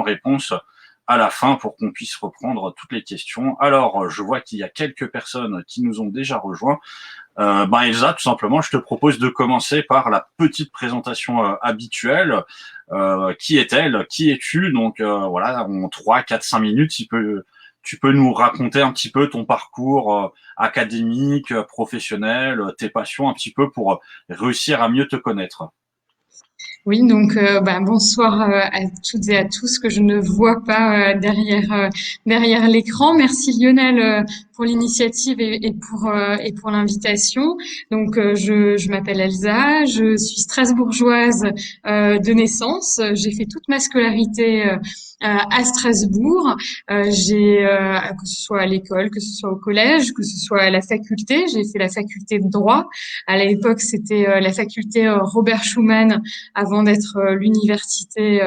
questions-réponses à la fin pour qu'on puisse reprendre toutes les questions. Alors, je vois qu'il y a quelques personnes qui nous ont déjà rejoints. Elsa, tout simplement, je te propose de commencer par la petite présentation habituelle. Qui est-elle? Qui es-tu? Donc voilà, en 3, 4, 5 minutes, tu peux nous raconter un petit peu ton parcours académique, professionnel, tes passions, un petit peu pour réussir à mieux te connaître. Oui, donc bonsoir à toutes et à tous que je ne vois pas derrière l'écran. Merci Lionel pour l'initiative et pour l'invitation. Donc je m'appelle Elsa, je suis strasbourgeoise de naissance. J'ai fait toute ma scolarité à Strasbourg. Que ce soit à l'école, que ce soit au collège, que ce soit à la faculté. J'ai fait la faculté de droit. À l'époque, c'était la faculté Robert Schuman avant d'être l'université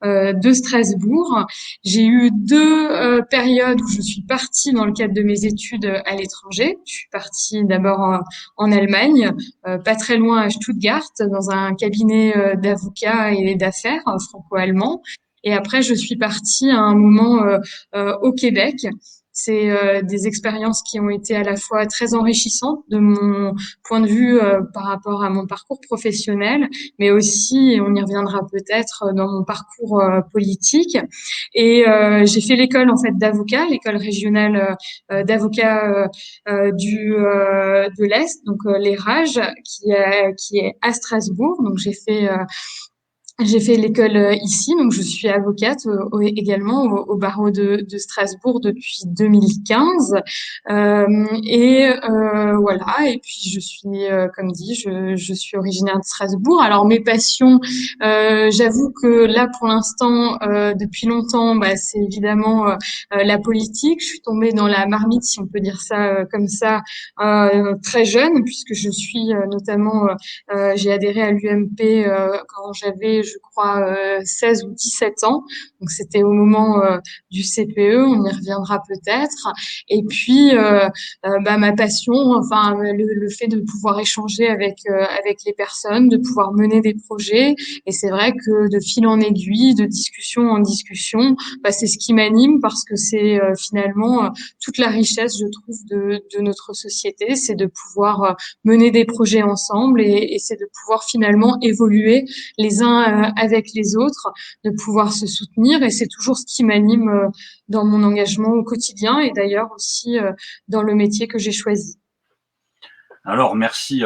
de Strasbourg. J'ai eu deux périodes où je suis partie dans le cadre de mes études à l'étranger. Je suis partie d'abord en Allemagne, pas très loin à Stuttgart, dans un cabinet d'avocats et d'affaires franco-allemand. Et après, je suis partie à un moment au Québec. C'est des expériences qui ont été à la fois très enrichissantes de mon point de vue par rapport à mon parcours professionnel, mais aussi, et on y reviendra peut-être, dans mon parcours politique. Et j'ai fait l'école en fait d'avocat, l'école régionale d'avocats de l'Est, donc les RAGE, qui est à Strasbourg. Donc j'ai fait l'école ici, donc je suis avocate également au barreau de Strasbourg depuis 2015. Voilà, et puis je suis, comme dit, je suis originaire de Strasbourg. Alors mes passions, j'avoue que là pour l'instant, depuis longtemps, c'est évidemment la politique. Je suis tombée dans la marmite, si on peut dire ça comme ça, très jeune, puisque je suis notamment j'ai adhéré à l'UMP quand j'avais, je crois, 16 ou 17 ans. Donc, c'était au moment du CPE. On y reviendra peut-être. Et puis, ma passion, enfin, le fait de pouvoir échanger avec les personnes, de pouvoir mener des projets. Et c'est vrai que de fil en aiguille, de discussion en discussion, c'est ce qui m'anime parce que c'est finalement toute la richesse, je trouve, de notre société. C'est de pouvoir mener des projets ensemble et c'est de pouvoir finalement évoluer les uns avec les autres, de pouvoir se soutenir et c'est toujours ce qui m'anime dans mon engagement au quotidien et d'ailleurs aussi dans le métier que j'ai choisi. Alors merci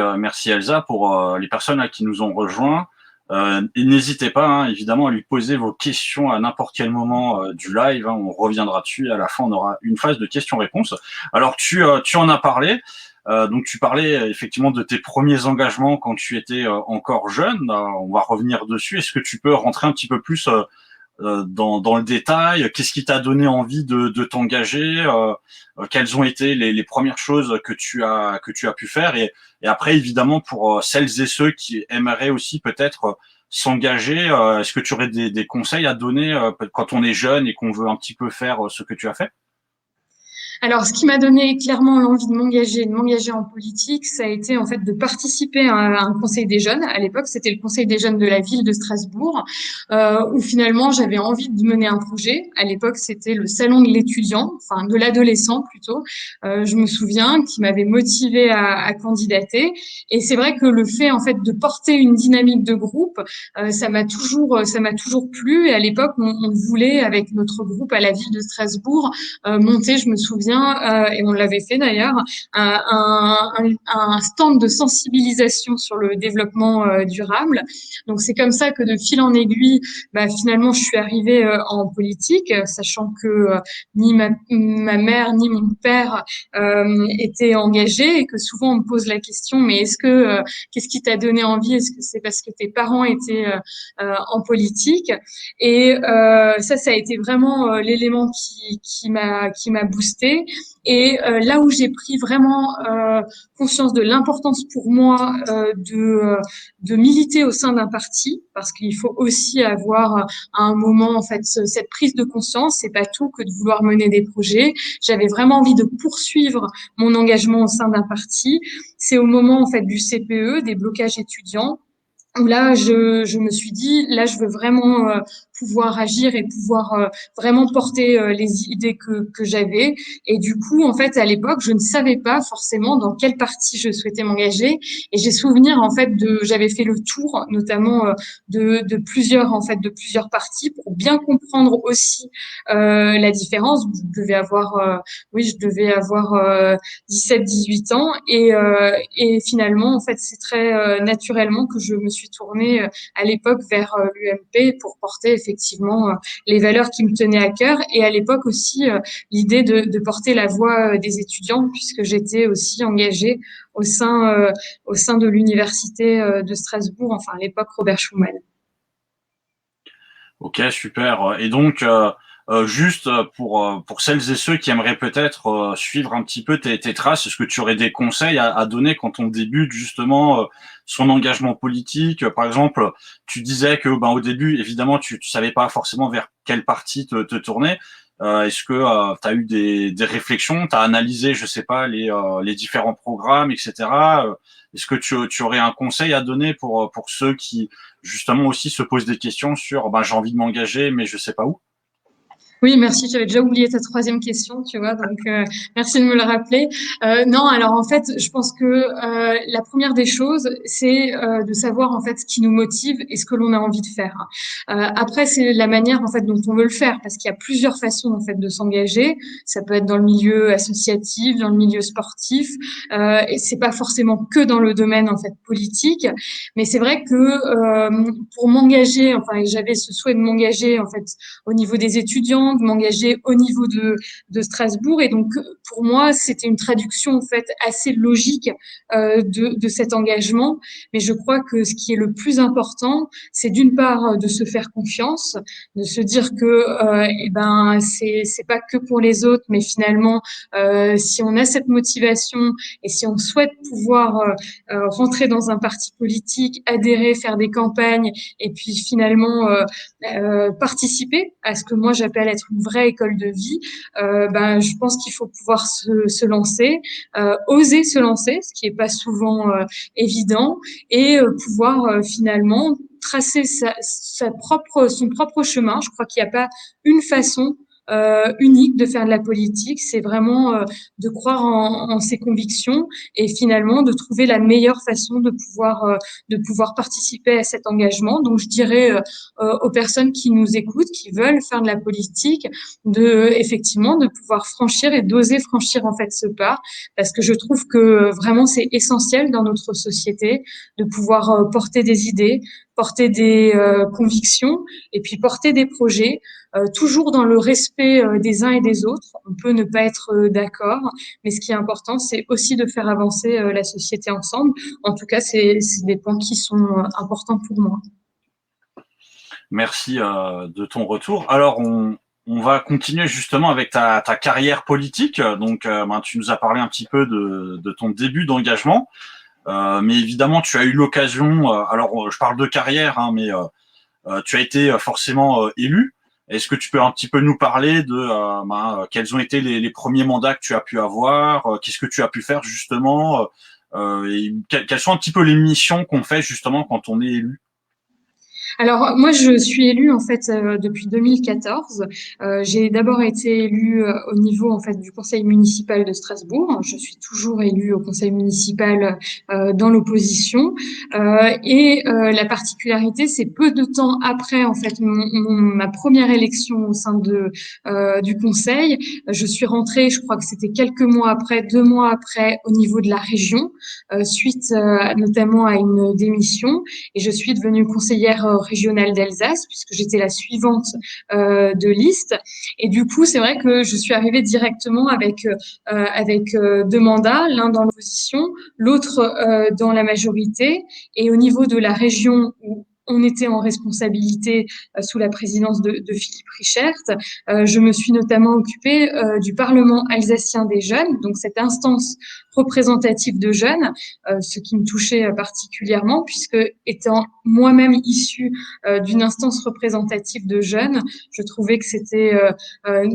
Elsa pour les personnes là, qui nous ont rejoints. Et n'hésitez pas évidemment à lui poser vos questions à n'importe quel moment du live. On reviendra dessus. À la fin, on aura une phase de questions-réponses. Alors tu en as parlé. Donc tu parlais effectivement de tes premiers engagements quand tu étais encore jeune. On va revenir dessus. Est-ce que tu peux rentrer un petit peu plus dans le détail? Qu'est-ce qui t'a donné envie de t'engager? Quelles ont été les premières choses que tu as pu faire? Et après, évidemment, pour celles et ceux qui aimeraient aussi peut-être s'engager, est-ce que tu aurais des conseils à donner quand on est jeune et qu'on veut un petit peu faire ce que tu as fait? Alors, ce qui m'a donné clairement l'envie de m'engager en politique, ça a été en fait de participer à un conseil des jeunes. À l'époque, c'était le conseil des jeunes de la ville de Strasbourg, où finalement j'avais envie de mener un projet. À l'époque, c'était le salon de l'étudiant, enfin de l'adolescent plutôt. Je me souviens qui m'avait motivée à candidater. Et c'est vrai que le fait en fait de porter une dynamique de groupe, ça m'a toujours plu. Et à l'époque, on voulait avec notre groupe à la ville de Strasbourg monter, je me souviens, et on l'avait fait d'ailleurs, un stand de sensibilisation sur le développement durable. Donc c'est comme ça que de fil en aiguille, finalement, je suis arrivée en politique, sachant que ni ma mère ni mon père étaient engagés et que souvent on me pose la question, mais qu'est-ce qui t'a donné envie? Est-ce que c'est parce que tes parents étaient en politique? Et ça a été vraiment l'élément qui m'a boosté. Et là où j'ai pris vraiment conscience de l'importance pour moi de militer au sein d'un parti, parce qu'il faut aussi avoir à un moment en fait cette prise de conscience. C'est pas tout que de vouloir mener des projets. J'avais vraiment envie de poursuivre mon engagement au sein d'un parti. C'est au moment en fait du CPE, des blocages étudiants, où là, je me suis dit, là, je veux vraiment pouvoir agir et pouvoir vraiment porter les idées que j'avais. Et du coup, en fait, à l'époque, je ne savais pas forcément dans quel parti je souhaitais m'engager. Et j'ai souvenir, en fait, j'avais fait le tour, notamment de plusieurs partis pour bien comprendre aussi la différence. Je devais avoir 17-18 ans et finalement, en fait, c'est très naturellement que je me suis tournée à l'époque vers l'UMP pour porter effectivement les valeurs qui me tenaient à cœur et à l'époque aussi l'idée de porter la voix des étudiants puisque j'étais aussi engagée au sein de l'université de Strasbourg, enfin à l'époque Robert Schuman. Ok, super. Et donc, juste pour celles et ceux qui aimeraient peut-être suivre un petit peu tes traces, est-ce que tu aurais des conseils à donner quand on débute justement son engagement politique? Par exemple, tu disais que ben, au début, évidemment, tu savais pas forcément vers quel parti te tourner. Est-ce que tu as eu des réflexions, tu as analysé, je sais pas, les différents programmes, etc. Est-ce que tu aurais un conseil à donner pour ceux qui justement aussi se posent des questions sur ben, j'ai envie de m'engager, mais je sais pas où? Oui, merci. J'avais déjà oublié ta troisième question, tu vois, donc merci de me le rappeler. Non, alors en fait, je pense que la première des choses, c'est de savoir en fait ce qui nous motive et ce que l'on a envie de faire. Après, c'est la manière en fait dont on veut le faire, parce qu'il y a plusieurs façons en fait de s'engager. Ça peut être dans le milieu associatif, dans le milieu sportif, et c'est pas forcément que dans le domaine en fait politique. Mais c'est vrai que pour m'engager, enfin, j'avais ce souhait de m'engager en fait au niveau des étudiants, de m'engager au niveau de Strasbourg. Et donc, pour moi, c'était une traduction en fait assez logique de cet engagement. Mais je crois que ce qui est le plus important, c'est d'une part de se faire confiance, de se dire que eh ben c'est pas que pour les autres, mais finalement, si on a cette motivation et si on souhaite pouvoir rentrer dans un parti politique, adhérer, faire des campagnes, et puis finalement participer à ce que moi j'appelle être une vraie école de vie, ben, je pense qu'il faut pouvoir se lancer, oser se lancer, ce qui est pas souvent évident, et pouvoir finalement tracer son propre chemin. Je crois qu'il n'y a pas une façon unique de faire de la politique, c'est vraiment de croire en ses convictions et finalement de trouver la meilleure façon de pouvoir participer à cet engagement. Donc je dirais aux personnes qui nous écoutent, qui veulent faire de la politique, effectivement de pouvoir franchir et d'oser franchir en fait ce pas, parce que je trouve que vraiment c'est essentiel dans notre société de pouvoir porter des idées, porter des convictions et puis porter des projets, toujours dans le respect des uns et des autres. On peut ne pas être d'accord, mais ce qui est important, c'est aussi de faire avancer la société ensemble. En tout cas, c'est des points qui sont importants pour moi. Merci de ton retour. Alors, on va continuer justement avec ta carrière politique. Donc, ben, tu nous as parlé un petit peu de ton début d'engagement. Mais évidemment, tu as eu l'occasion, alors je parle de carrière, hein, mais tu as été forcément élu. Est-ce que tu peux un petit peu nous parler de ben, quels ont été les premiers mandats que tu as pu avoir, qu'est-ce que tu as pu faire justement, et quelles sont un petit peu les missions qu'on fait justement quand on est élu? Alors moi, je suis élue en fait depuis 2014. J'ai d'abord été élue au niveau en fait du conseil municipal de Strasbourg. Je suis toujours élue au conseil municipal dans l'opposition. La particularité, c'est peu de temps après en fait ma première élection au sein du conseil, je suis rentrée, je crois que c'était quelques mois après, 2 mois après, au niveau de la région, suite notamment à une démission, et je suis devenue conseillère régionale d'Alsace, puisque j'étais la suivante de liste. Et du coup, c'est vrai que je suis arrivée directement avec 2 mandats, l'un dans l'opposition, l'autre dans la majorité. Et au niveau de la région où on était en responsabilité sous la présidence de Philippe Richert. Je me suis notamment occupée du Parlement alsacien des jeunes, donc cette instance représentative de jeunes, ce qui me touchait particulièrement, puisque étant moi-même issue d'une instance représentative de jeunes, je trouvais que c'était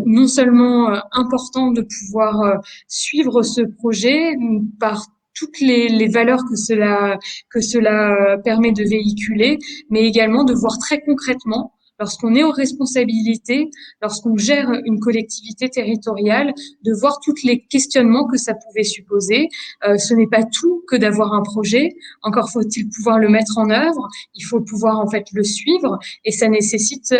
non seulement important de pouvoir suivre ce projet par toutes les valeurs que cela permet de véhiculer, mais également de voir très concrètement lorsqu'on est aux responsabilités, lorsqu'on gère une collectivité territoriale, de voir tous les questionnements que ça pouvait supposer. Ce n'est pas tout que d'avoir un projet, encore faut-il pouvoir le mettre en œuvre, il faut pouvoir en fait le suivre, et ça nécessite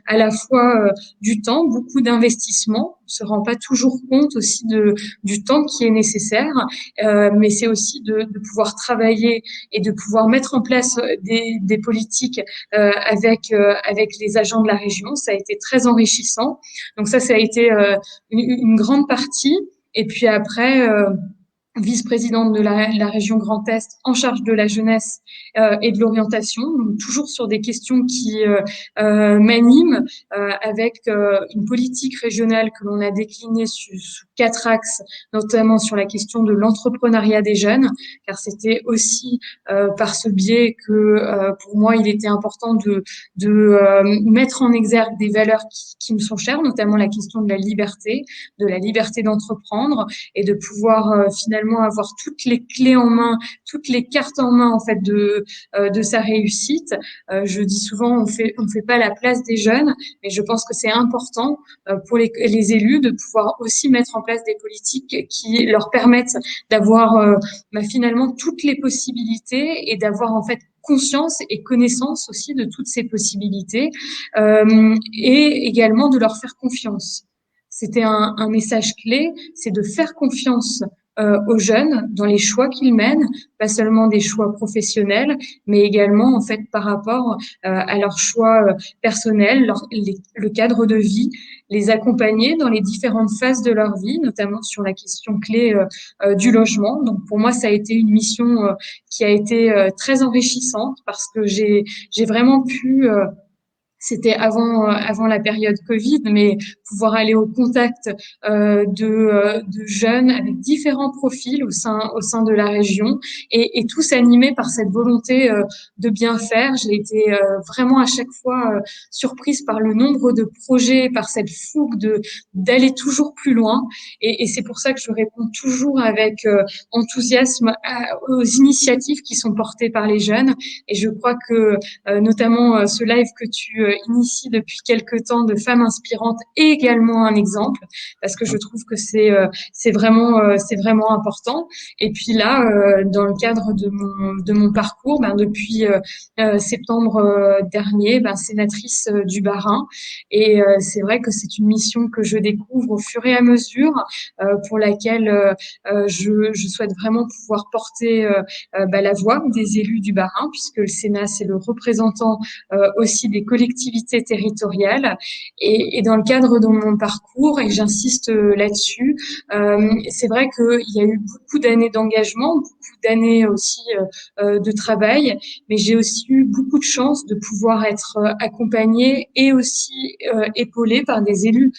à la fois du temps, beaucoup d'investissement. On se rend pas toujours compte aussi du temps qui est nécessaire, mais c'est aussi de pouvoir travailler et de pouvoir mettre en place des politiques avec les agents de la région. Ça a été très enrichissant. Donc ça a été une grande partie. Et puis après, vice-présidente de la région Grand Est en charge de la jeunesse et de l'orientation, donc toujours sur des questions qui m'animent, avec une politique régionale que l'on a déclinée sous 4 axes, notamment sur la question de l'entrepreneuriat des jeunes, car c'était aussi par ce biais que pour moi il était important de mettre en exergue des valeurs qui me sont chères, notamment la question de la liberté d'entreprendre, et de pouvoir finalement avoir toutes les clés en main, toutes les cartes en main en fait de sa réussite. Je dis souvent on fait pas la place des jeunes, mais je pense que c'est important pour les élus de pouvoir aussi mettre en place des politiques qui leur permettent d'avoir finalement toutes les possibilités, et d'avoir en fait conscience et connaissance aussi de toutes ces possibilités, et également de leur faire confiance. C'était un message clé, c'est de faire confiance aux jeunes dans les choix qu'ils mènent, pas seulement des choix professionnels, mais également en fait par rapport à leurs choix personnels, le cadre de vie, les accompagner dans les différentes phases de leur vie, notamment sur la question clé du logement. Donc pour moi, ça a été une mission qui a été très enrichissante, parce que j'ai vraiment pu c'était avant la période Covid, mais pouvoir aller au contact de jeunes avec différents profils au sein de la région, et tous animés par cette volonté de bien faire. J'ai été vraiment à chaque fois surprise par le nombre de projets, par cette fougue d'aller toujours plus loin, et c'est pour ça que je réponds toujours avec enthousiasme aux initiatives qui sont portées par les jeunes. Et je crois que notamment ce live que tu initie depuis quelque temps de femmes inspirantes est également un exemple, parce que je trouve que c'est vraiment important. Et puis là, dans le cadre de mon parcours, depuis septembre dernier, sénatrice du Bas-Rhin, et c'est vrai que c'est une mission que je découvre au fur et à mesure, pour laquelle je souhaite vraiment pouvoir porter la voix des élus du Bas-Rhin, puisque le Sénat, c'est le représentant aussi des collectivités territoriales. Et dans le cadre de mon parcours, et j'insiste là-dessus, c'est vrai qu'il y a eu beaucoup d'années d'engagement, beaucoup d'années aussi de travail, mais j'ai aussi eu beaucoup de chance de pouvoir être accompagnée et aussi épaulée par des élus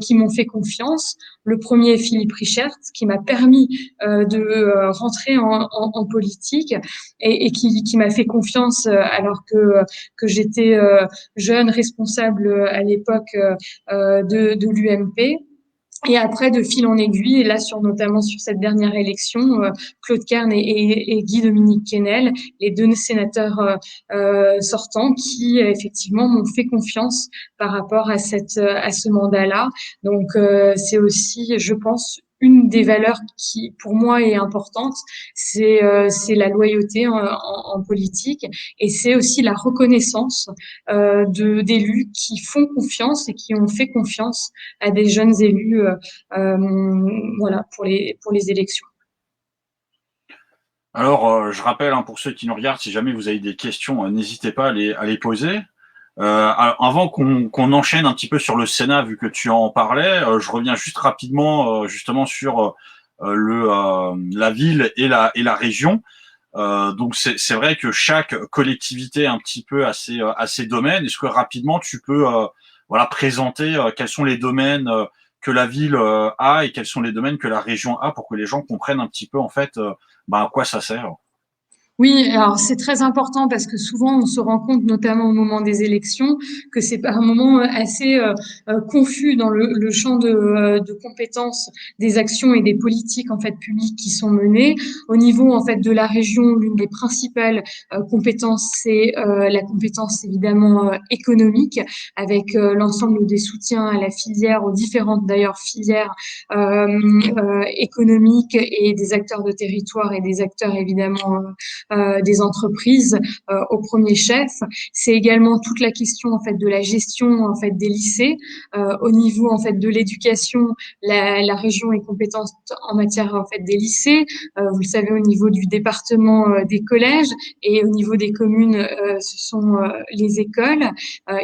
qui m'ont fait confiance. Le premier est Philippe Richert, qui m'a permis de rentrer en politique, et qui m'a fait confiance alors que j'étais jeune responsable à l'époque de l'UMP. Et après, de fil en aiguille, et là, notamment sur cette dernière élection, Claude Kern et Guy-Dominique Kennel, les deux sénateurs sortants, qui effectivement m'ont fait confiance par rapport à ce mandat-là. Donc, c'est aussi, je pense, une des valeurs qui, pour moi, est importante, c'est la loyauté en politique, et c'est aussi la reconnaissance d'élus qui font confiance et qui ont fait confiance à des jeunes élus, voilà, pour les élections. Alors, je rappelle pour ceux qui nous regardent, si jamais vous avez des questions, n'hésitez pas à les poser. Avant qu'on enchaîne un petit peu sur le Sénat, vu que tu en parlais, je reviens juste rapidement justement sur la ville et la région. Donc c'est vrai que chaque collectivité un petit peu a ses domaines. Est-ce que rapidement tu peux présenter quels sont les domaines que la ville a, et quels sont les domaines que la région a, pour que les gens comprennent un petit peu en fait à quoi ça sert? Oui, alors c'est très important parce que souvent on se rend compte, notamment au moment des élections, que c'est par un moment assez confus dans le champ de compétences des actions et des politiques en fait publiques qui sont menées. Au niveau en fait de la région, l'une des principales compétences, c'est la compétence évidemment économique, avec l'ensemble des soutiens à la filière, aux différentes d'ailleurs filières économiques et des acteurs de territoire et des acteurs évidemment des entreprises au premier chef. C'est également toute la question en fait de la gestion en fait des lycées au niveau en fait de l'éducation. La région est compétente en matière en fait des lycées. Vous le savez au niveau du département des collèges et au niveau des communes, ce sont les écoles.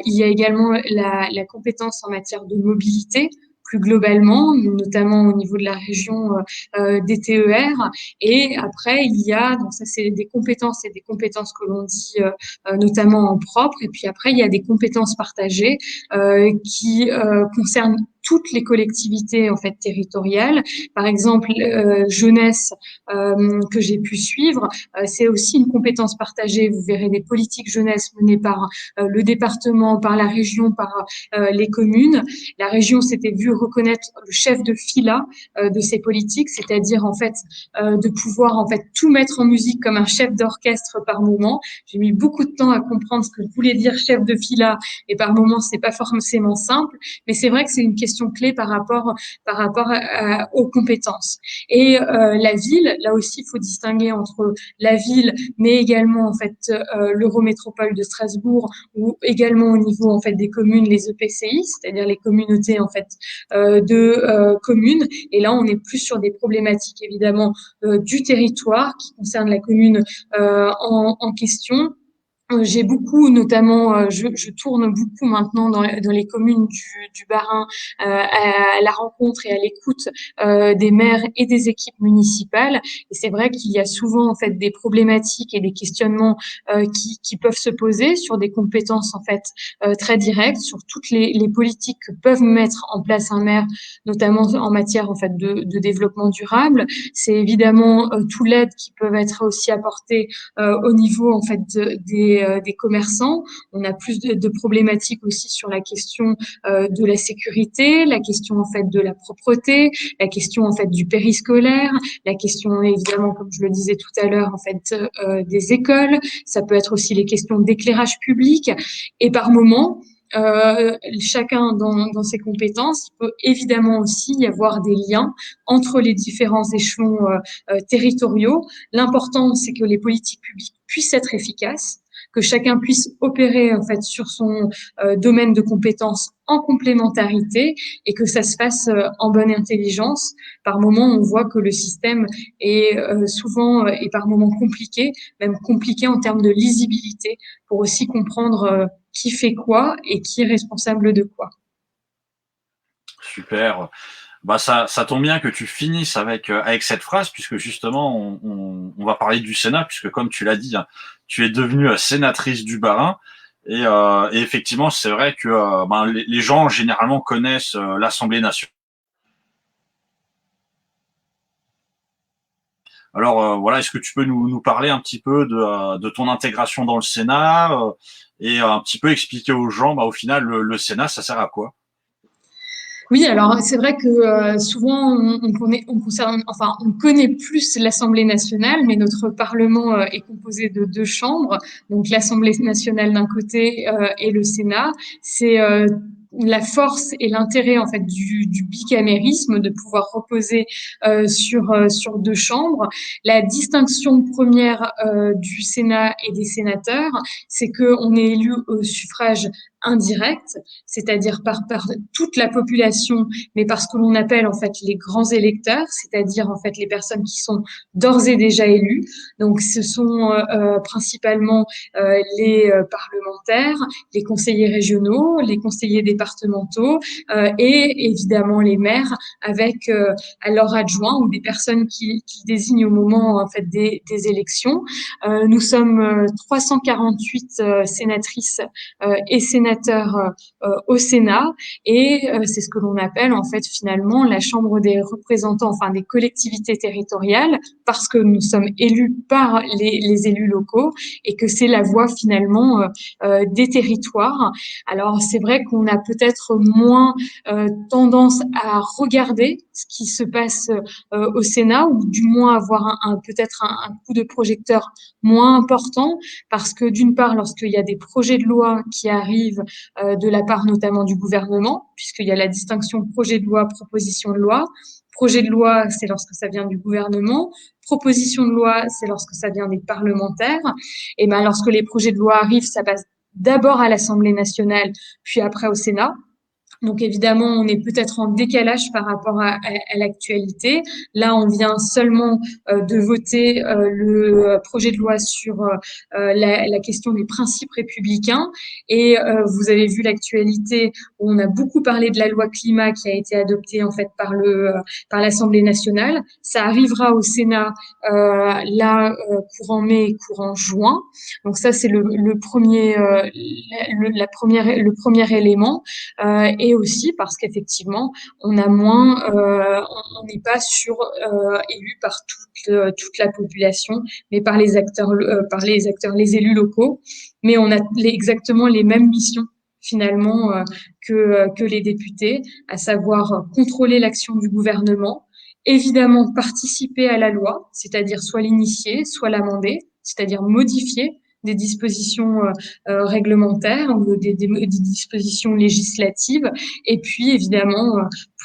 Il y a également la compétence en matière de mobilité plus globalement, notamment au niveau de la région des TER. Et après, il y a, donc ça c'est des compétences et des compétences que l'on dit notamment en propre. Et puis après, il y a des compétences partagées qui concernent toutes les collectivités en fait territoriales. Par exemple, jeunesse que j'ai pu suivre, c'est aussi une compétence partagée. Vous verrez des politiques jeunesse menées par le département, par la région, par les communes. La région s'était vue reconnaître le chef de fila de ces politiques, c'est-à-dire en fait de pouvoir en fait tout mettre en musique comme un chef d'orchestre par moment. J'ai mis beaucoup de temps à comprendre ce que voulait dire chef de fila et par moment c'est pas forcément simple, mais c'est vrai que c'est une question clé par rapport aux compétences. Et la ville, là aussi il faut distinguer entre la ville, mais également en fait l'Eurométropole de Strasbourg ou également au niveau en fait des communes, les EPCI, c'est-à-dire les communautés en fait de communes. Et là on est plus sur des problématiques évidemment du territoire qui concerne la commune en question. J'ai beaucoup, notamment, je tourne beaucoup maintenant dans les communes du Bas-Rhin à la rencontre et à l'écoute des maires et des équipes municipales. Et c'est vrai qu'il y a souvent en fait des problématiques et des questionnements qui peuvent se poser sur des compétences en fait très directes, sur toutes les politiques que peuvent mettre en place un maire, notamment en matière en fait de développement durable. C'est évidemment tout l'aide qui peut être aussi apportée au niveau en fait des commerçants. On a plus de problématiques aussi sur la question de la sécurité, la question en fait de la propreté, la question en fait du périscolaire, la question évidemment, comme je le disais tout à l'heure, en fait des écoles. Ça peut être aussi les questions d'éclairage public. Et par moment, chacun dans ses compétences, il peut évidemment aussi y avoir des liens entre les différents échelons territoriaux. L'important, c'est que les politiques publiques puissent être efficaces, que chacun puisse opérer en fait sur son domaine de compétences en complémentarité et que ça se fasse en bonne intelligence. Par moment, on voit que le système est souvent et par moments compliqué, même compliqué en termes de lisibilité, pour aussi comprendre qui fait quoi et qui est responsable de quoi. Super. Bah ça tombe bien que tu finisses avec cette phrase, puisque justement, on va parler du Sénat, puisque comme tu l'as dit, hein, tu es devenue sénatrice du Bas-Rhin. Et effectivement, c'est vrai que ben, les gens généralement connaissent l'Assemblée nationale. Alors voilà, est-ce que tu peux nous parler un petit peu de ton intégration dans le Sénat et un petit peu expliquer aux gens, bah, au final, le Sénat, ça sert à quoi? Oui, alors c'est vrai que souvent on connaît plus l'Assemblée nationale, mais notre Parlement est composé de deux chambres, donc l'Assemblée nationale d'un côté et le Sénat. C'est la force et l'intérêt en fait du bicamérisme de pouvoir reposer sur deux chambres. La distinction première du Sénat et des sénateurs, c'est que on est élu au suffrage indirect, c'est-à-dire par toute la population, mais par ce que l'on appelle en fait les grands électeurs, c'est-à-dire en fait les personnes qui sont d'ores et déjà élues. Donc ce sont principalement les parlementaires, les conseillers régionaux, les conseillers départementaux départementaux et évidemment les maires avec à leurs adjoints ou des personnes qui désignent au moment en fait des élections. Nous sommes 348 sénatrices et sénateurs au Sénat et c'est ce que l'on appelle en fait finalement la Chambre des représentants, enfin des collectivités territoriales, parce que nous sommes élus par les élus locaux et que c'est la voix finalement des territoires. Alors c'est vrai qu'on a peut-être moins tendance à regarder ce qui se passe au Sénat ou du moins avoir peut-être un coup de projecteur moins important parce que d'une part, lorsqu'il y a des projets de loi qui arrivent de la part notamment du gouvernement, puisqu'il y a la distinction projet de loi, proposition de loi. Projet de loi, c'est lorsque ça vient du gouvernement. Proposition de loi, c'est lorsque ça vient des parlementaires. Et ben, lorsque les projets de loi arrivent, ça passe d'abord à l'Assemblée nationale, puis après au Sénat. Donc évidemment, on est peut-être en décalage par rapport à l'actualité. Là, on vient seulement de voter le projet de loi sur la question des principes républicains. Et vous avez vu l'actualité où on a beaucoup parlé de la loi climat qui a été adoptée en fait par l'Assemblée nationale. Ça arrivera au Sénat courant mai, courant juin. Donc ça, c'est le premier élément. Et aussi parce qu'effectivement, on a moins, on n'est pas élu par toute la population, mais par les acteurs, les élus locaux. Mais on a exactement les mêmes missions finalement que les députés, à savoir contrôler l'action du gouvernement, évidemment participer à la loi, c'est-à-dire soit l'initier, soit l'amender, c'est-à-dire modifier des dispositions réglementaires ou des dispositions législatives et puis évidemment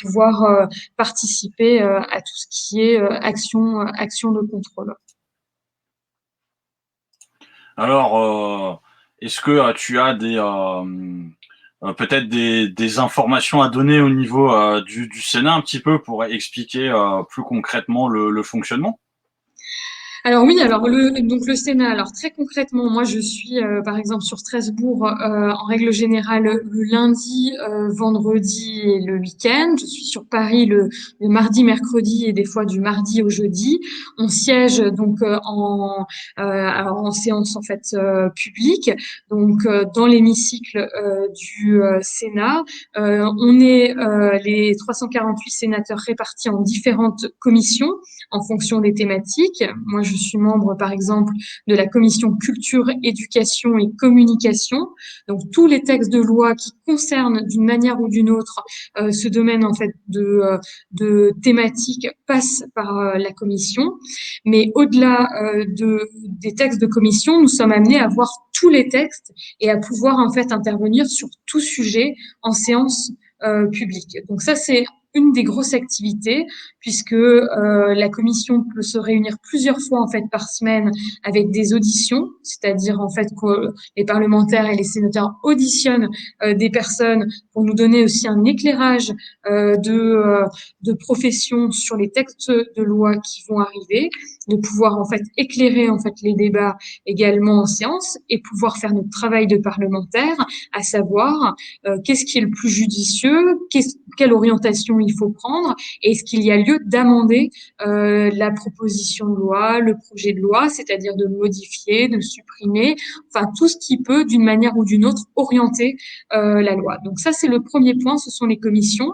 pouvoir participer à tout ce qui est action de contrôle. Alors, est-ce que tu as peut-être des informations à donner au niveau du Sénat un petit peu pour expliquer plus concrètement le fonctionnement? Alors oui, donc le Sénat. Alors très concrètement, moi je suis par exemple sur Strasbourg en règle générale le lundi, vendredi et le week-end. Je suis sur Paris le mardi, mercredi et des fois du mardi au jeudi. On siège donc en séance en fait publique, donc dans l'hémicycle du Sénat. On est les 348 sénateurs répartis en différentes commissions en fonction des thématiques. Moi, je suis membre, par exemple, de la commission culture, éducation et communication. Donc, tous les textes de loi qui concernent d'une manière ou d'une autre ce domaine, en fait, de thématiques passent par la commission. Mais au-delà des textes de commission, nous sommes amenés à voir tous les textes et à pouvoir, en fait, intervenir sur tout sujet en séance publique. Donc, ça, c'est une des grosses activités puisque la commission peut se réunir plusieurs fois en fait par semaine avec des auditions, c'est-à-dire en fait que les parlementaires et les sénateurs auditionnent des personnes pour nous donner aussi un éclairage de profession sur les textes de loi qui vont arriver, de pouvoir en fait éclairer en fait les débats également en séance et pouvoir faire notre travail de parlementaire, à savoir qu'est-ce qui est le plus judicieux, quelle orientation il faut prendre et est-ce qu'il y a lieu d'amender la proposition de loi, le projet de loi, c'est-à-dire de modifier, de supprimer, enfin tout ce qui peut d'une manière ou d'une autre orienter la loi. Donc ça c'est le premier point, ce sont les commissions.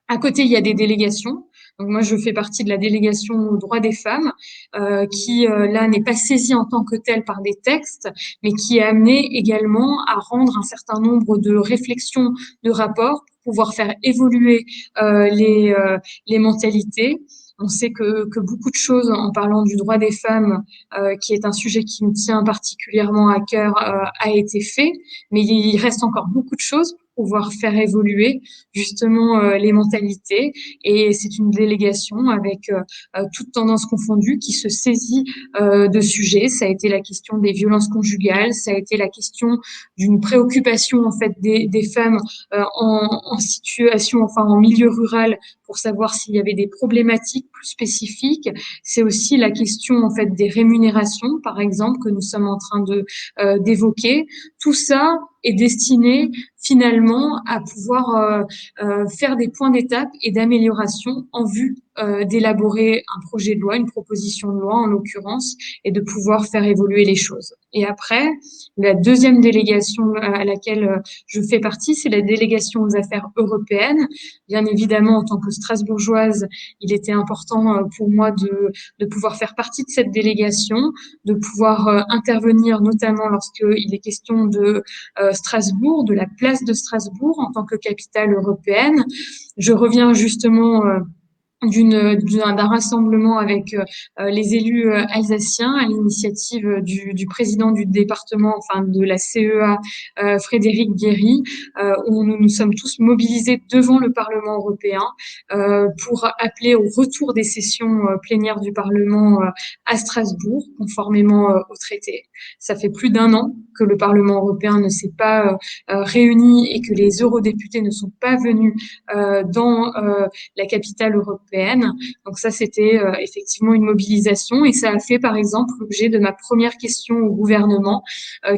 À côté, il y a des délégations. Donc moi, je fais partie de la délégation aux droits des femmes, qui là n'est pas saisie en tant que telle par des textes, mais qui est amenée également à rendre un certain nombre de réflexions, de rapports pour pouvoir faire évoluer les mentalités. On sait que beaucoup de choses, en parlant du droit des femmes, qui est un sujet qui me tient particulièrement à cœur, a été fait, mais il reste encore beaucoup de choses pour pouvoir faire évoluer justement les mentalités. Et c'est une délégation avec toutes tendances confondues qui se saisit de sujets. Ça a été la question des violences conjugales, ça a été la question d'une préoccupation en fait des femmes en situation, enfin en milieu rural pour savoir s'il y avait des problématiques plus spécifiques. C'est aussi la question en fait des rémunérations, par exemple, que nous sommes en train de d'évoquer. Tout ça est destiné finalement à pouvoir faire des points d'étape et d'amélioration en vue d'élaborer un projet de loi, une proposition de loi en l'occurrence, et de pouvoir faire évoluer les choses. Et après, la deuxième délégation à laquelle je fais partie, c'est la délégation aux affaires européennes. Bien évidemment, en tant que Strasbourgeoise, il était important pour moi de pouvoir faire partie de cette délégation, de pouvoir intervenir notamment lorsqu'il est question de Strasbourg, de la place de Strasbourg en tant que capitale européenne. Je reviens justement d'un rassemblement avec les élus alsaciens à l'initiative du président du département, enfin de la CEA, Frédéric Guéry, où nous nous sommes tous mobilisés devant le Parlement européen pour appeler au retour des sessions plénières du Parlement à Strasbourg, conformément au traité. Ça fait plus d'un an que le Parlement européen ne s'est pas réuni et que les eurodéputés ne sont pas venus dans la capitale européenne. Donc ça, c'était effectivement une mobilisation et ça a fait par exemple l'objet de ma première question au gouvernement,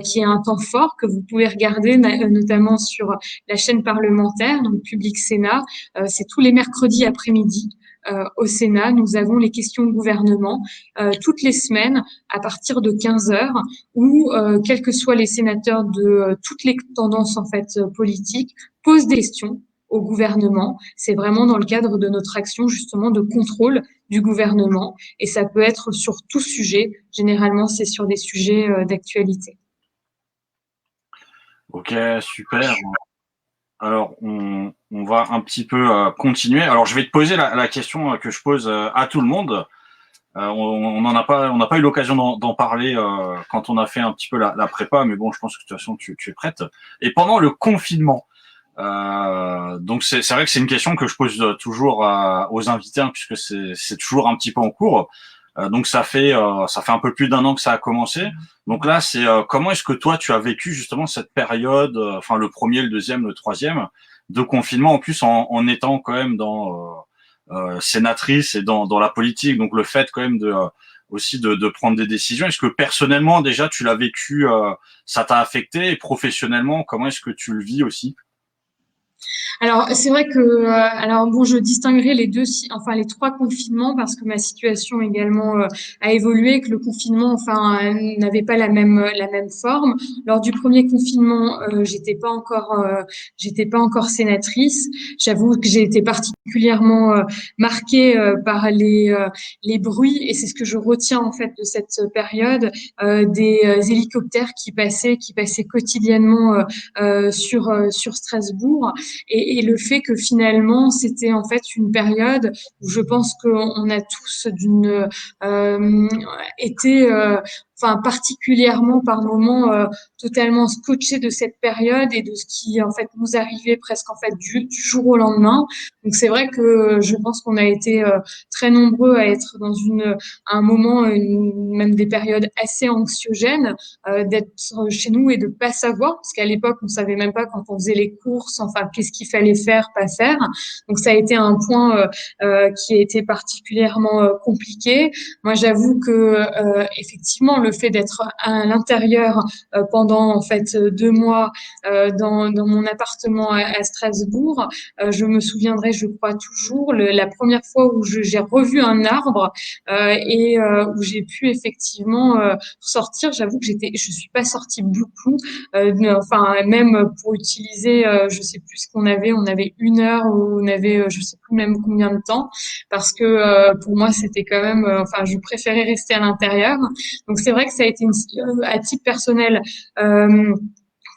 qui est un temps fort que vous pouvez regarder notamment sur la chaîne parlementaire, donc Public Sénat. C'est tous les mercredis après-midi. Au Sénat, nous avons les questions au gouvernement toutes les semaines à partir de 15 heures où, quels que soient les sénateurs de toutes les tendances en fait politiques, posent des questions au gouvernement. C'est vraiment dans le cadre de notre action justement de contrôle du gouvernement et ça peut être sur tout sujet. Généralement, c'est sur des sujets d'actualité. Ok, super. Alors, on va un petit peu continuer. Alors, je vais te poser la question que je pose à tout le monde. On n'a pas eu l'occasion d'en parler quand on a fait un petit peu la prépa, mais bon, je pense que de toute façon, tu es prête. Et pendant le confinement, donc c'est vrai que c'est une question que je pose toujours aux invités, hein, puisque c'est toujours un petit peu en cours. Donc ça fait un peu plus d'un an que ça a commencé. Donc là, c'est comment est-ce que toi tu as vécu justement cette période, enfin le premier, le deuxième, le troisième de confinement, en plus en étant quand même dans sénatrice et dans la politique. Donc le fait quand même aussi de prendre des décisions. Est-ce que personnellement déjà tu l'as vécu, ça t'a affecté et professionnellement, comment est-ce que tu le vis aussi? Alors, c'est vrai que, alors bon, je distinguerai enfin les trois confinements parce que ma situation également a évolué, que le confinement, enfin, n'avait pas la même forme. Lors du premier confinement, j'étais pas encore sénatrice. J'avoue que j'ai été particulièrement marquée par les bruits et c'est ce que je retiens en fait de cette période, des hélicoptères qui passaient quotidiennement sur Strasbourg. Et le fait que finalement, c'était en fait une période où je pense qu'on a tous été enfin particulièrement par moments totalement scotché de cette période et de ce qui en fait nous arrivait presque en fait du jour au lendemain. Donc c'est vrai que je pense qu'on a été très nombreux à être dans un moment, même des périodes assez anxiogènes, d'être chez nous et de pas savoir, parce qu'à l'époque on savait même pas quand on faisait les courses, enfin qu'est-ce qu'il fallait faire, pas faire. Donc ça a été un point qui a été particulièrement compliqué. Moi j'avoue que effectivement le fait d'être à l'intérieur pendant en fait 2 mois dans mon appartement à Strasbourg, je me souviendrai, je crois toujours, la première fois où j'ai revu un arbre et où j'ai pu effectivement sortir. J'avoue que je suis pas sortie beaucoup, enfin même pour utiliser, je sais plus ce qu'on avait 1 heure ou on avait je sais plus même combien de temps, parce que pour moi c'était quand même, enfin je préférais rester à l'intérieur. Donc c'est vrai que ça a été à titre personnel.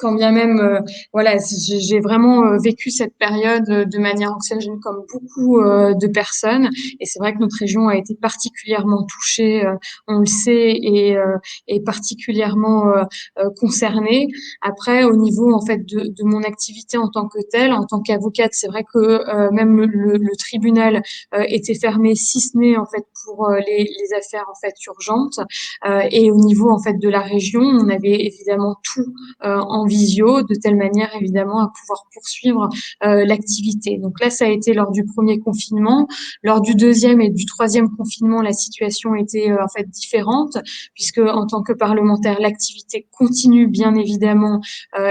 Quand bien même, voilà, j'ai vraiment vécu cette période de manière anxiogène comme beaucoup de personnes. Et c'est vrai que notre région a été particulièrement touchée, on le sait, et particulièrement concernée. Après, au niveau en fait de mon activité en tant que telle, en tant qu'avocate, c'est vrai que même le tribunal était fermé, si ce n'est en fait pour les affaires en fait urgentes. Et au niveau en fait de la région, on avait évidemment tout en visio, de telle manière évidemment à pouvoir poursuivre l'activité. Donc là, ça a été lors du premier confinement. Lors du deuxième et du troisième confinement, la situation était en fait différente, puisque en tant que parlementaire, l'activité continue bien évidemment,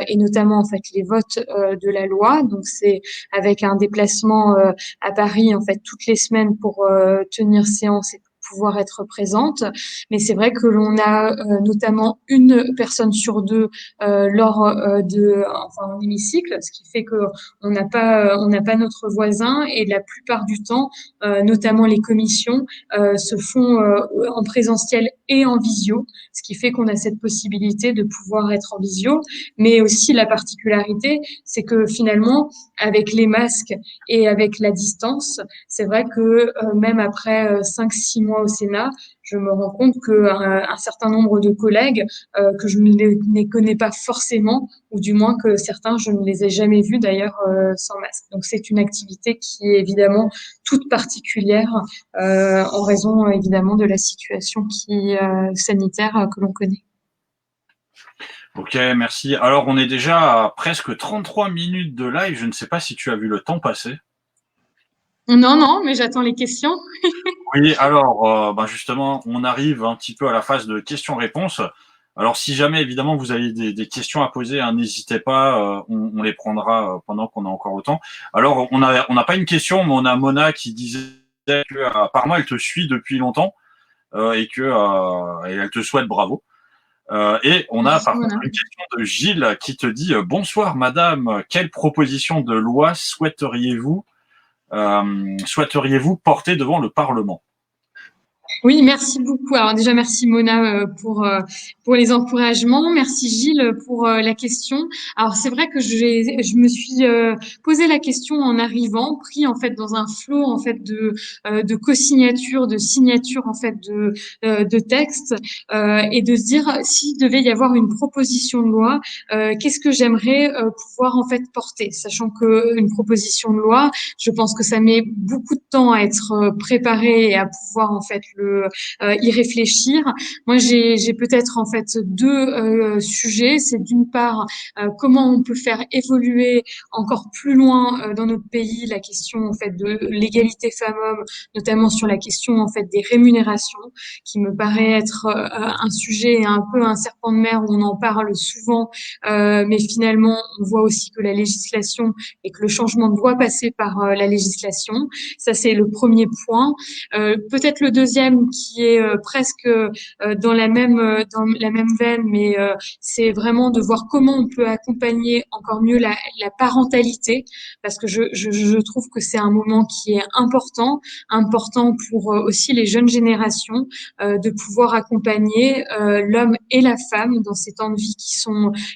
et notamment en fait les votes de la loi. Donc c'est avec un déplacement à Paris en fait toutes les semaines pour tenir séance et pouvoir être présente. Mais c'est vrai que l'on a notamment une personne sur deux lors en hémicycle, ce qui fait que on n'a pas notre voisin, et la plupart du temps, notamment les commissions, se font en présentiel et en visio, ce qui fait qu'on a cette possibilité de pouvoir être en visio. Mais aussi la particularité, c'est que finalement, avec les masques et avec la distance, c'est vrai que même après 5-6 mois au Sénat, je me rends compte qu'un certain nombre de collègues que je ne les connais pas forcément, ou du moins que certains, je ne les ai jamais vus d'ailleurs sans masque. Donc c'est une activité qui est évidemment toute particulière en raison évidemment de la situation sanitaire que l'on connaît. Ok, merci. Alors, on est déjà à presque 33 minutes de live. Je ne sais pas si tu as vu le temps passer. Non, non, mais j'attends les questions. Oui, alors, justement, on arrive un petit peu à la phase de questions-réponses. Alors, si jamais, évidemment, vous avez des questions à poser, hein, n'hésitez pas, on les prendra pendant qu'on a encore le temps. Alors, on n'a pas une question, mais on a Mona qui disait que, apparemment, elle te suit depuis longtemps et elle te souhaite bravo. Et on a Merci, par contre Mona. une question de Gilles qui te dit bonsoir madame, quelle proposition de loi souhaiteriez-vous porter devant le Parlement? Oui, merci beaucoup. Alors déjà, merci Mona pour les encouragements. Merci Gilles pour la question. Alors c'est vrai que je me suis posé la question en arrivant, pris en fait dans un flot en fait de co-signatures, de signatures en fait de textes, et de se dire s'il devait y avoir une proposition de loi, qu'est-ce que j'aimerais pouvoir en fait porter, sachant que une proposition de loi, je pense que ça met beaucoup de temps à être préparé et à pouvoir en fait y réfléchir. Moi, j'ai peut-être en fait deux sujets. C'est d'une part comment on peut faire évoluer encore plus loin dans notre pays la question en fait de l'égalité femmes-hommes, notamment sur la question en fait des rémunérations, qui me paraît être un sujet un peu un serpent de mer où on en parle souvent, mais finalement on voit aussi que la législation et que le changement doit passer par la législation. Ça, c'est le premier point. Peut-être le deuxième qui est presque dans la même veine, mais c'est vraiment de voir comment on peut accompagner encore mieux la parentalité, parce que je trouve que c'est un moment qui est important pour aussi les jeunes générations, de pouvoir accompagner l'homme et la femme dans ces temps de vie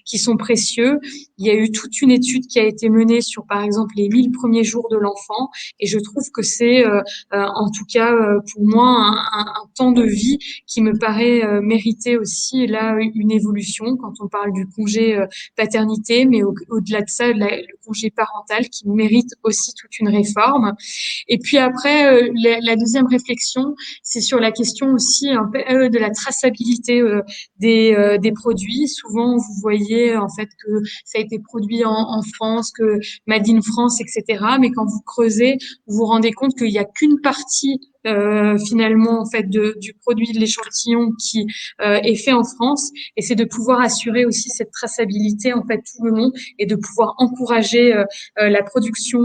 qui sont précieux. Il y a eu toute une étude qui a été menée sur, par exemple, les 1000 premiers jours de l'enfant, et je trouve que c'est en tout cas pour moi un temps de vie qui me paraît mériter aussi là une évolution quand on parle du congé paternité, mais au-delà de ça, le congé parental qui mérite aussi toute une réforme. Et puis après, la deuxième réflexion, c'est sur la question aussi un peu de la traçabilité des produits. Souvent, vous voyez en fait que ça a été produit en France, que Made in France, etc. Mais quand vous creusez, vous vous rendez compte qu'il n'y a qu'une partie finalement en fait du produit de l'échantillon qui est fait en France, et c'est de pouvoir assurer aussi cette traçabilité en fait tout le long, et de pouvoir encourager la production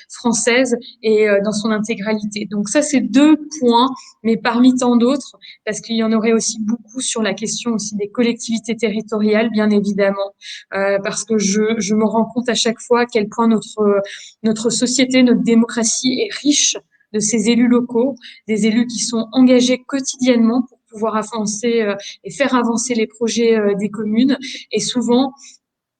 française et dans son intégralité. Donc ça, c'est deux points, mais parmi tant d'autres, parce qu'il y en aurait aussi beaucoup sur la question aussi des collectivités territoriales, bien évidemment, parce que je me rends compte à chaque fois à quel point notre société, notre démocratie est riche de ces élus locaux, des élus qui sont engagés quotidiennement pour pouvoir avancer et faire avancer les projets des communes. Et souvent,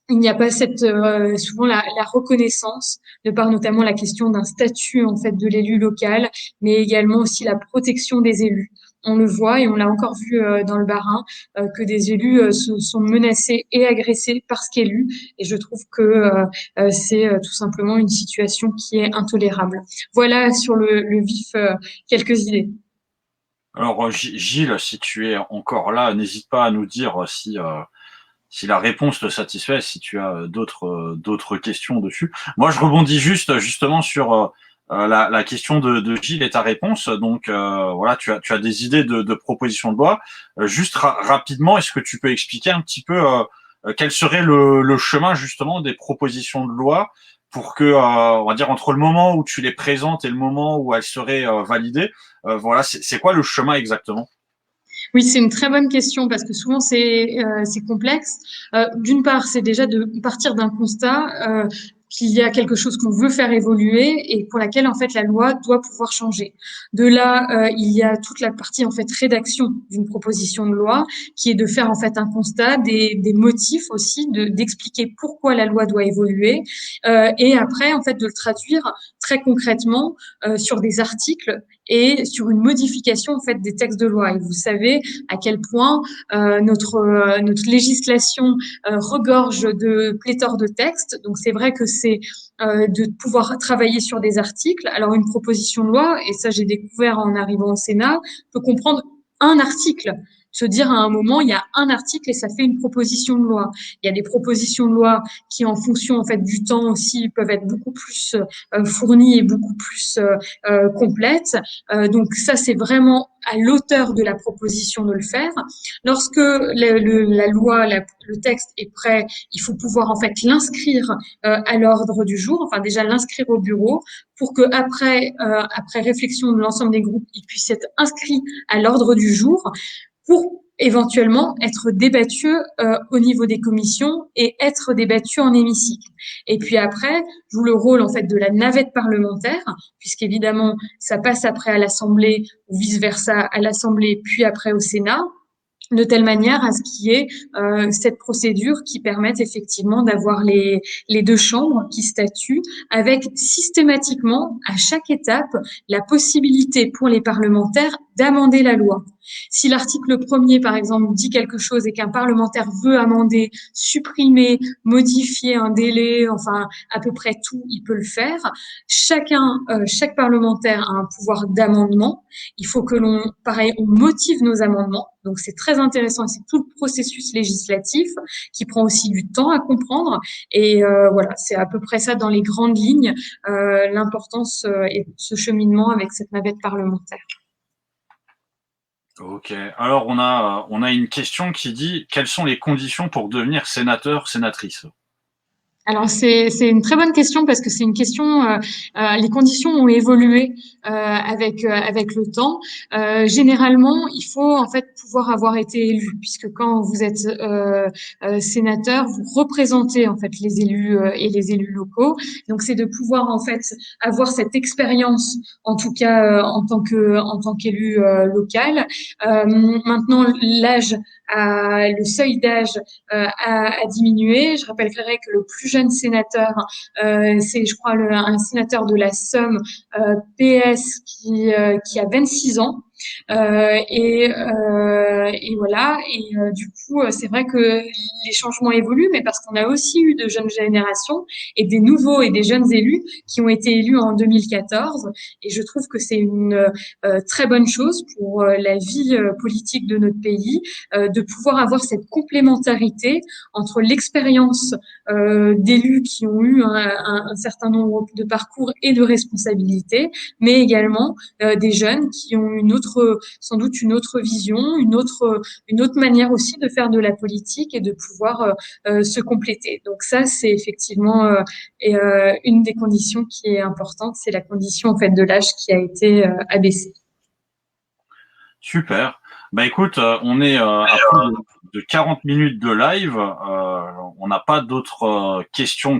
il n'y a pas souvent la reconnaissance, de par notamment la question d'un statut en fait de l'élu local, mais également aussi la protection des élus. On le voit et on l'a encore vu dans le Bas-Rhin, que des élus se sont menacés et agressés parce qu'élus. Et je trouve que c'est tout simplement une situation qui est intolérable. Voilà sur le vif quelques idées. Alors, Gilles, si tu es encore là, n'hésite pas à nous dire si si la réponse te satisfait, si tu as d'autres questions dessus. Moi, je rebondis justement sur la question de Gilles et ta réponse. Donc voilà, tu as des idées de propositions de loi. Juste rapidement, est-ce que tu peux expliquer un petit peu quel serait le chemin justement des propositions de loi pour que, on va dire, entre le moment où tu les présentes et le moment où elles seraient validées, voilà, c'est quoi le chemin exactement? Oui, c'est une très bonne question parce que souvent c'est complexe. D'une part, c'est déjà de partir d'un constat qu'il y a quelque chose qu'on veut faire évoluer et pour laquelle en fait la loi doit pouvoir changer. De là, il y a toute la partie en fait rédaction d'une proposition de loi qui est de faire en fait un constat, des motifs aussi, d'expliquer pourquoi la loi doit évoluer et après en fait de le traduire très concrètement sur des articles et sur une modification en fait des textes de loi. Et vous savez à quel point notre législation regorge de pléthore de textes. Donc c'est vrai que c'est de pouvoir travailler sur des articles. Alors une proposition de loi, et ça j'ai découvert en arrivant au Sénat, peut comprendre un article. Se dire à un moment, il y a un article et ça fait une proposition de loi. Il y a des propositions de loi qui, en fonction en fait du temps aussi, peuvent être beaucoup plus fournies et beaucoup plus complètes. Donc ça, c'est vraiment à l'auteur de la proposition de le faire. Lorsque la loi, le texte est prêt, il faut pouvoir en fait l'inscrire à l'ordre du jour, enfin déjà l'inscrire au bureau, pour que après réflexion de l'ensemble des groupes, il puisse être inscrit à l'ordre du jour pour éventuellement être débattu au niveau des commissions et être débattu en hémicycle. Et puis après, joue le rôle en fait de la navette parlementaire, puisqu'évidemment ça passe après à l'Assemblée ou vice versa à l'Assemblée puis après au Sénat, de telle manière à ce qu'il y ait cette procédure qui permette effectivement d'avoir les deux chambres qui statuent avec systématiquement à chaque étape la possibilité pour les parlementaires d'amender la loi. Si l'article premier, par exemple, dit quelque chose et qu'un parlementaire veut amender, supprimer, modifier un délai, enfin à peu près tout, il peut le faire. Chaque parlementaire a un pouvoir d'amendement. Il faut que pareil, on motive nos amendements. Donc c'est très intéressant et c'est tout le processus législatif qui prend aussi du temps à comprendre. Et voilà, c'est à peu près ça dans les grandes lignes, l'importance et ce cheminement avec cette navette parlementaire. Ok. Alors on a une question qui dit quelles sont les conditions pour devenir sénateur, sénatrice? Alors c'est une très bonne question parce que c'est une question les conditions ont évolué avec le temps. Généralement, il faut en fait pouvoir avoir été élu puisque quand vous êtes sénateur, vous représentez en fait les élus et les élus locaux. Donc c'est de pouvoir en fait avoir cette expérience en tout cas en tant qu'élu local. Maintenant l'âge le seuil d'âge a diminué. Je rappellerai que le plus jeune sénateur, c'est, je crois, un sénateur de la Somme, PS, qui a 26 ans. Et voilà. Et du coup, c'est vrai que les changements évoluent, mais parce qu'on a aussi eu de jeunes générations et des nouveaux et des jeunes élus qui ont été élus en 2014. Et je trouve que c'est une très bonne chose pour la vie politique de notre pays de pouvoir avoir cette complémentarité entre l'expérience d'élus qui ont eu un certain nombre de parcours et de responsabilités, mais également des jeunes qui ont sans doute une autre vision, une autre manière aussi de faire de la politique et de pouvoir se compléter. Donc ça, c'est effectivement une des conditions qui est importante, c'est la condition en fait de l'âge qui a été abaissé. Super. Bah écoute, on est à plus de 40 minutes de live. On n'a pas d'autres questions.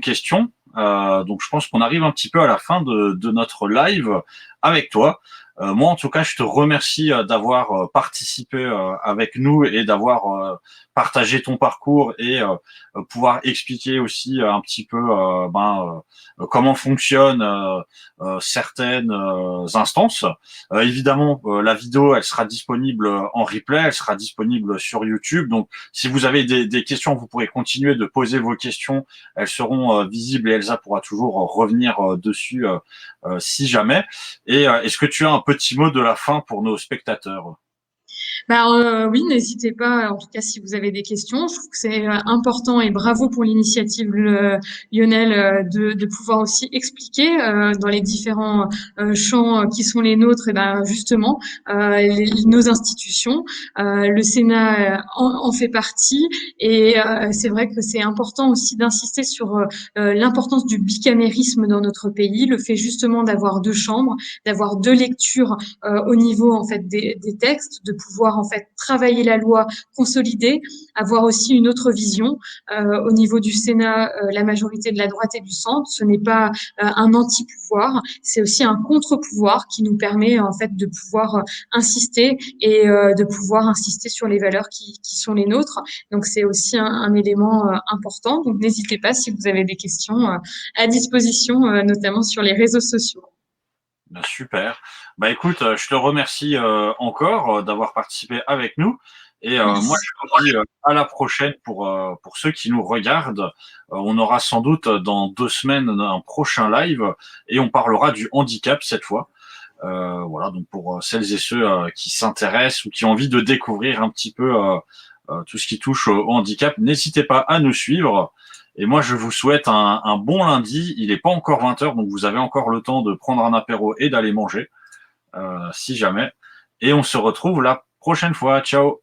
Donc je pense qu'on arrive un petit peu à la fin de notre live avec toi. Moi, en tout cas, je te remercie d'avoir participé avec nous et d'avoir partagé ton parcours et pouvoir expliquer aussi un petit peu comment fonctionnent certaines instances. Évidemment, la vidéo, elle sera disponible en replay, elle sera disponible sur YouTube. Donc, si vous avez des questions, vous pourrez continuer de poser vos questions. Elles seront visibles et Elsa pourra toujours revenir dessus si jamais. Et est-ce que tu as un petit mot de la fin pour nos spectateurs? Oui, n'hésitez pas, en tout cas si vous avez des questions. Je trouve que c'est important et bravo pour l'initiative, Lionel, de pouvoir aussi expliquer dans les différents champs qui sont les nôtres, et ben justement nos institutions. Le Sénat en fait partie, et c'est vrai que c'est important aussi d'insister sur l'importance du bicamérisme dans notre pays, le fait justement d'avoir deux chambres, d'avoir deux lectures au niveau en fait des textes, de pouvoir en fait travailler la loi, consolider, avoir aussi une autre vision. Au niveau du Sénat, la majorité de la droite et du centre, ce n'est pas un anti-pouvoir, c'est aussi un contre-pouvoir qui nous permet en fait de pouvoir insister et de pouvoir insister sur les valeurs qui sont les nôtres. Donc c'est aussi un élément important. Donc n'hésitez pas si vous avez des questions à disposition, notamment sur les réseaux sociaux. Ben, super. Bah écoute, je te remercie encore d'avoir participé avec nous. Et moi, Merci. je te dis à la prochaine pour ceux qui nous regardent. On aura sans doute dans 2 semaines un prochain live et on parlera du handicap cette fois. Voilà, donc pour celles et ceux qui s'intéressent ou qui ont envie de découvrir un petit peu tout ce qui touche au handicap, n'hésitez pas à nous suivre. Et moi, je vous souhaite un bon lundi. Il n'est pas encore 20h, donc vous avez encore le temps de prendre un apéro et d'aller manger, si jamais. Et on se retrouve la prochaine fois. Ciao!